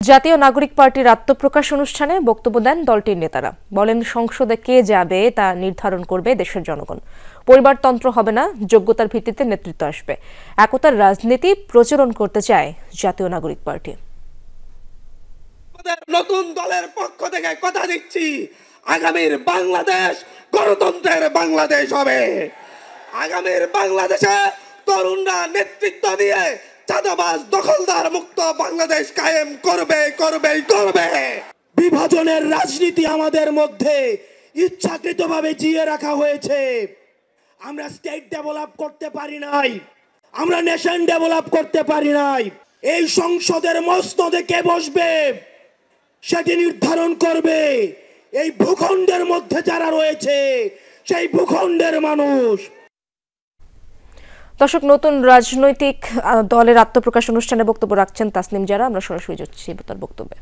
জাতীয় নাগরিক পার্টির আত্মপ্রকাশ অনুষ্ঠানে বক্তব্য দেন দলটির নেতারা। বলেন, সংসদে কে যাবে তা নির্ধারণ করবে দেশের জনগণ। পরিবারতন্ত্র হবে না, যোগ্যতার ভিত্তিতে নেতৃত্ব আসবে। একতার রাজনীতি প্রচলন করতে চায় জাতীয় নাগরিক পার্টি। নতুন দলের পক্ষ থেকে কথা দিচ্ছি, আগামীর বাংলাদেশ গণতন্ত্রের বাংলাদেশ হবে। আগামীর বাংলাদেশে তরুণরা নেতৃত্ব দিয়ে চাঁদাবাজ দখলদার মুক্ত বাংলাদেশ কায়েম করবে করবে করবে। বিভাজনের রাজনীতি আমাদের মধ্যে ইচ্ছাকৃতভাবে জিয়ে রাখা হয়েছে। আমরা স্টেট ডেভেলপ করতে পারি নাই, আমরা নেশন ডেভেলপ করতে পারি নাই। এই সংসদের মসনদে কে বসবে সেটি নির্ধারণ করবে এই ভূখণ্ডের মধ্যে যারা রয়েছে, সেই ভূখণ্ডের মানুষ। দর্শক, নতুন রাজনৈতিক দলের আত্মপ্রকাশ অনুষ্ঠানে বক্তব্য রাখছেন তাসনিম জারা। আমরা সরাসরি যাচ্ছি তার বক্তব্যে।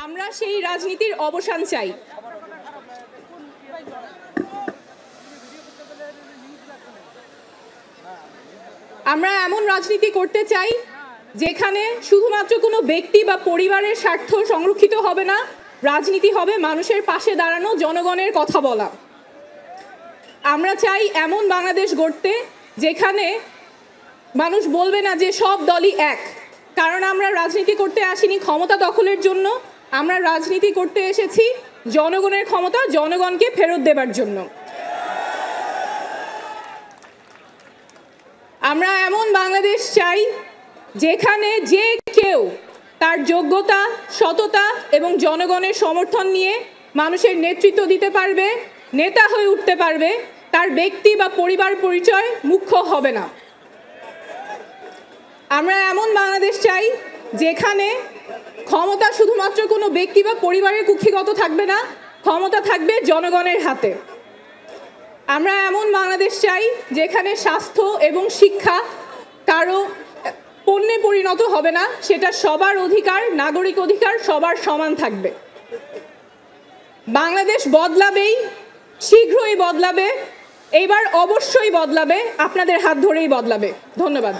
আমরা সেই রাজনীতির অবসান চাই। আমরা এমন রাজনীতি করতে চাই যেখানে শুধুমাত্র কোনো ব্যক্তি বা পরিবারের স্বার্থ সংরক্ষিত হবে না, রাজনীতি হবে মানুষের পাশে দাঁড়ানো, জনগণের কথা বলা। আমরা চাই এমন বাংলাদেশ গড়তে যেখানে মানুষ বলবে না যে সব দলই এক। কারণ আমরা রাজনীতি করতে আসিনি ক্ষমতা দখলের জন্য, আমরা রাজনীতি করতে এসেছি জনগণের ক্ষমতা জনগণকে ফেরত দেবার জন্য। আমরা এমন বাংলাদেশ চাই যেখানে যে কেউ তার যোগ্যতা, সততা এবং জনগণের সমর্থন নিয়ে মানুষের নেতৃত্ব দিতে পারবে, নেতা হয়ে উঠতে পারবে। তার ব্যক্তি বা পরিবার পরিচয় মুখ্য হবে না। আমরা এমন বাংলাদেশ চাই যেখানে ক্ষমতা শুধুমাত্র কোনো ব্যক্তি বা পরিবারের কুক্ষিগত থাকবে না, ক্ষমতা থাকবে জনগণের হাতে। আমরা এমন বাংলাদেশ চাই যেখানে স্বাস্থ্য এবং শিক্ষা কারো পণ্যে পরিণত হবে না, সেটা সবার অধিকার, নাগরিক অধিকার, সবার সমান থাকবে। বাংলাদেশ বদলাবেই, শীঘ্রই বদলাবে, এইবার অবশ্যই বদলাবে, আপনাদের হাত ধরেই বদলাবে। ধন্যবাদ।